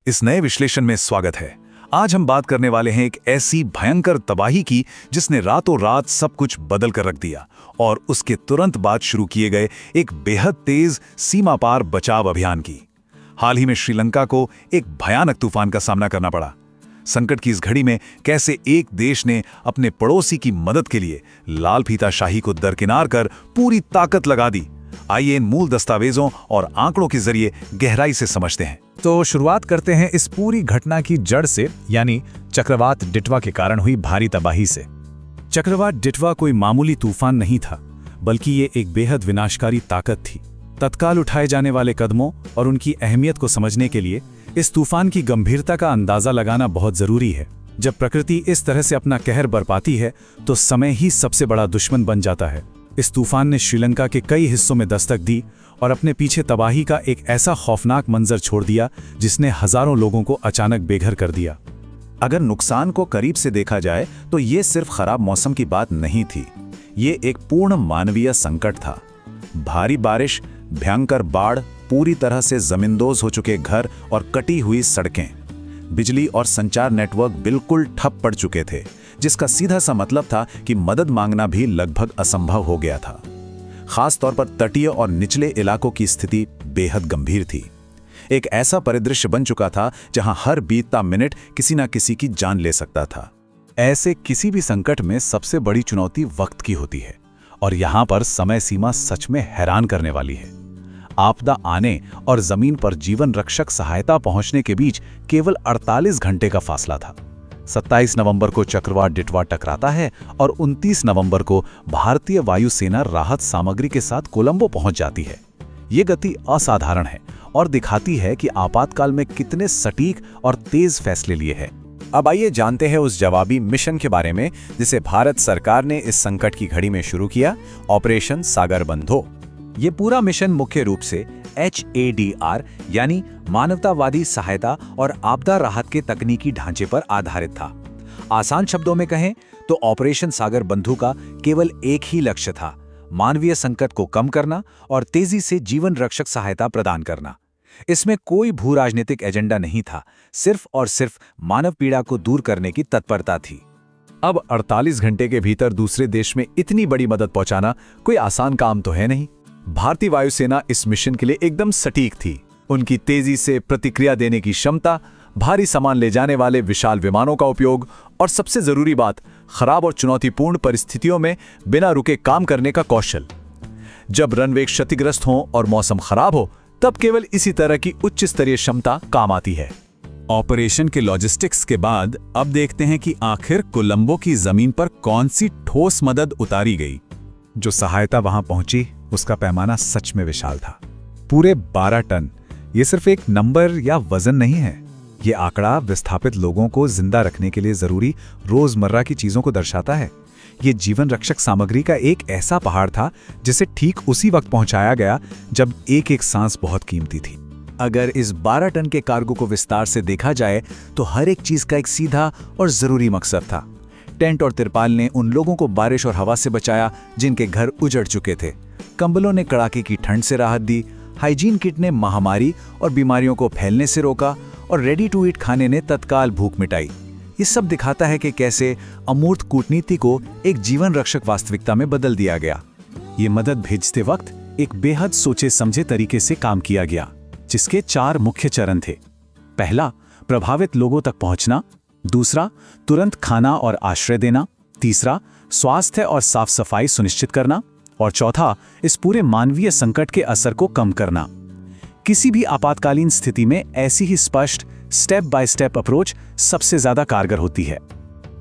इस नए विश्लेषण में स्वागत है। आज हम बात करने वाले हैं एक ऐसी भयंकर तबाही की जिसने रातों रात सब कुछ बदल कर रख दिया और उसके तुरंत बाद शुरू किए गए एक बेहद तेज सीमा पार बचाव अभियान की। हाल ही में श्रीलंका को एक भयानक तूफान का सामना करना पड़ा। संकट की इस घड़ी में कैसे एक देश ने अपने पड़ोसी की मदद के लिए लाल फीताशाही को दरकिनार कर पूरी ताकत लगा दी। आइए इन मूल दस्तावेजों और आंकड़ों के जरिए गहराई से समझते हैं। तो शुरुआत करते हैं इस पूरी घटना की जड़ से, यानी चक्रवात डिटवा के कारण हुई भारी तबाही से। चक्रवात डिटवा कोई मामूली तूफान नहीं था, बल्कि ये एक बेहद विनाशकारी ताकत थी। तत्काल उठाए जाने वाले कदमों और उनकी अहमियत को समझने के लिए इस तूफान की गंभीरता का अंदाजा लगाना बहुत जरूरी है। जब प्रकृति इस तरह से अपना कहर बरपाती है तो समय ही सबसे बड़ा दुश्मन बन जाता है। इस तूफान ने श्रीलंका के कई हिस्सों में दस्तक दी और अपने पीछे तबाही का एक ऐसा खौफनाक मंजर छोड़ दिया जिसने हजारों लोगों को अचानक बेघर कर दिया। अगर नुकसान को करीब से देखा जाए तो ये सिर्फ खराब मौसम की बात नहीं थी, ये एक पूर्ण मानवीय संकट था। भारी बारिश, भयंकर बाढ़, पूरी तरह से जमींदोज हो चुके घर और कटी हुई सड़कें, बिजली और संचार नेटवर्क बिल्कुल ठप पड़ चुके थे, जिसका सीधा सा मतलब था कि मदद मांगना भी लगभग असंभव हो गया था। खास तौर पर तटीय और निचले इलाकों की स्थिति बेहद गंभीर थी। एक ऐसा परिदृश्य बन चुका था जहां हर बीतता मिनट किसी न किसी की जान ले सकता था। ऐसे किसी भी संकट में सबसे बड़ी चुनौती वक्त की होती है और यहाँ पर समय सीमा सच में हैरान करने वाली है। आपदा आने और जमीन पर जीवन रक्षक सहायता पहुंचने के बीच केवल 48 घंटे का फासला था। 27 नवंबर को चक्रवात डिटवा टकराता है और 29 नवंबर को भारतीय वायुसेना राहत सामग्री के साथ कोलंबो पहुंच जाती है। ये गति असाधारण है और दिखाती है कि आपातकाल में कितने सटीक और तेज फैसले लिए हैं। अब आइए जानते हैं उस जवाबी मिशन के बारे में जिसे भारत सरकार ने इस संकट की घड़ी में शुरू किया, ऑपरेशन सागर बंधो। ये पूरा मिशन मुख्य रूप से HADR यानी मानवतावादी सहायता और आपदा राहत के तकनीकी ढांचे पर आधारित था। आसान शब्दों में कहें तो ऑपरेशन सागर बंधु का केवल एक ही लक्ष्य था, मानवीय संकट को कम करना और तेजी से जीवन रक्षक सहायता प्रदान करना। इसमें कोई भू राजनीतिक एजेंडा नहीं था, सिर्फ और सिर्फ मानव पीड़ा को दूर करने की तत्परता थी। अब 48 घंटे के भीतर दूसरे देश में इतनी बड़ी मदद पहुंचाना कोई आसान काम तो है नहीं। भारतीय वायुसेना इस मिशन के लिए एकदम सटीक थी। उनकी तेजी से प्रतिक्रिया देने की क्षमता, भारी सामान ले जाने वाले विशाल विमानों का उपयोग और सबसे जरूरी बात, खराब और चुनौतीपूर्ण परिस्थितियों में बिना रुके काम करने का कौशल। जब रनवे क्षतिग्रस्त हो और मौसम खराब हो, तब केवल इसी तरह की उच्च स्तरीय क्षमता काम आती है। ऑपरेशन के लॉजिस्टिक्स के बाद अब देखते हैं कि आखिर कोलंबो की जमीन पर कौन सी ठोस मदद उतारी गई। जो सहायता वहां पहुंची उसका पैमाना सच में विशाल था। पूरे 12 टन। ये सिर्फ एक नंबर या वजन नहीं है, ये आंकड़ा विस्थापित लोगों को जिंदा रखने के लिए जरूरी रोजमर्रा की चीजों को दर्शाता है। ये जीवन रक्षक सामग्री का एक ऐसा पहाड़ था जिसे ठीक उसी वक्त पहुंचाया गया जब एक एक सांस बहुत कीमती थी। अगर इस 12 टन के कार्गो को विस्तार से देखा जाए तो हर एक चीज का एक सीधा और जरूरी मकसद था। टेंट और तिरपाल ने उन लोगों को बारिश और हवा से बचाया जिनके घर उजड़ चुके थे। कंबलों ने कड़ाके की ठंड से राहत दी। हाइजीन किट ने महामारी और बीमारियों को फैलने से रोका और रेडी टू ईट खाने ने तत्काल भूख मिटाई। ये सब दिखाता है कि कैसे अमूर्त कूटनीति को एक जीवन रक्षक वास्तविकता में बदल दिया गया। ये मदद भेजते वक्त एक बेहद सोचे समझे तरीके से काम किया गया, जिसके 4 मुख्य चरण थे। पहला, प्रभावित लोगों तक पहुंचना। दूसरा, तुरंत खाना और आश्रय देना। तीसरा, स्वास्थ्य और साफ सफाई सुनिश्चित करना। और चौथा, इस पूरे मानवीय संकट के असर को कम करना। किसी भी आपातकालीन स्थिति में ऐसी ही स्पष्ट स्टेप बाय स्टेप अप्रोच सबसे ज्यादा कारगर होती है।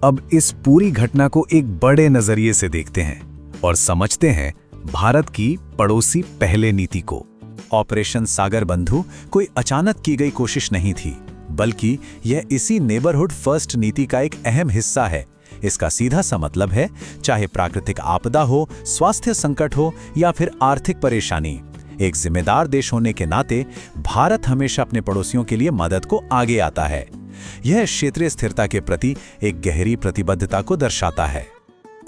अब इस पूरी घटना को एक बड़े नजरिए से देखते हैं और समझते हैं भारत की पड़ोसी पहले नीति को। ऑपरेशन सागर बंधु कोई अचानक की गई कोशिश नहीं थी, बल्कि यह इसी नेबरहुड फर्स्ट नीति का एक अहम हिस्सा है। इसका सीधा सा मतलब है, चाहे प्राकृतिक आपदा हो, स्वास्थ्य संकट हो या फिर आर्थिक परेशानी, एक जिम्मेदार देश होने के नाते भारत हमेशा अपने पड़ोसियों के लिए मदद को आगे आता है। यह क्षेत्रीय स्थिरता के प्रति एक गहरी प्रतिबद्धता को दर्शाता है।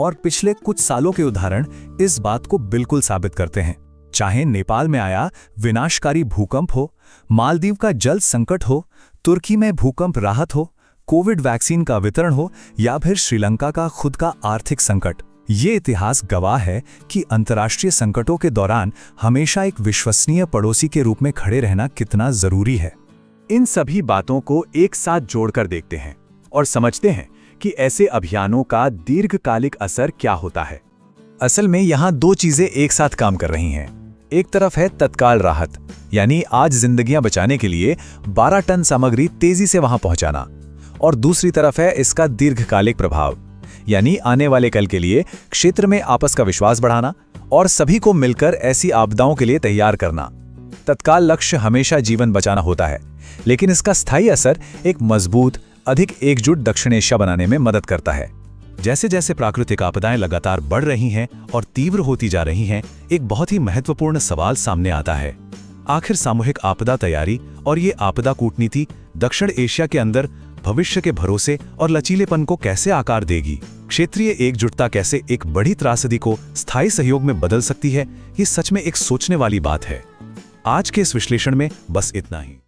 और पिछले कुछ सालों के उदाहरण इस बात को बिल्कुल साबित करते हैं। चाहे नेपाल में आया विनाशकारी भूकंप हो, मालदीव का जल संकट हो, तुर्की में भूकंप राहत हो, कोविड वैक्सीन का वितरण हो या फिर श्रीलंका का खुद का आर्थिक संकट, ये इतिहास गवाह है कि अंतर्राष्ट्रीय संकटों के दौरान हमेशा एक विश्वसनीय पड़ोसी के रूप में खड़े रहना कितना जरूरी है। इन सभी बातों को एक साथ जोड़कर देखते हैं और समझते हैं कि ऐसे अभियानों का दीर्घकालिक असर क्या होता है। असल में यहाँ दो चीजें एक साथ काम कर रही हैं। एक तरफ है तत्काल राहत, यानी आज जिंदगियां बचाने के लिए 12 टन सामग्री तेजी से वहां पहुंचाना, और दूसरी तरफ है इसका दीर्घकालिक प्रभाव, यानी आने वाले कल के लिए क्षेत्र में आपस का विश्वास बढ़ाना और सभी को मिलकर ऐसी आपदाओं के लिए तैयार करना। तत्काल लक्ष्य हमेशा जीवन बचाना होता है, लेकिन इसका स्थायी असर एक मजबूत, अधिक एकजुट दक्षिण एशिया बनाने में मदद करता है। जैसे जैसे प्राकृतिक आपदाएं लगातार बढ़ रही हैं और तीव्र होती जा रही हैं, एक बहुत ही महत्वपूर्ण सवाल सामने आता है। आखिर सामूहिक आपदा तैयारी और ये आपदा कूटनीति दक्षिण एशिया के अंदर भविष्य के भरोसे और लचीलेपन को कैसे आकार देगी? क्षेत्रीय एकजुटता कैसे एक बड़ी त्रासदी को स्थायी सहयोग में बदल सकती है? ये सच में एक सोचने वाली बात है। आज के इस विश्लेषण में बस इतना ही।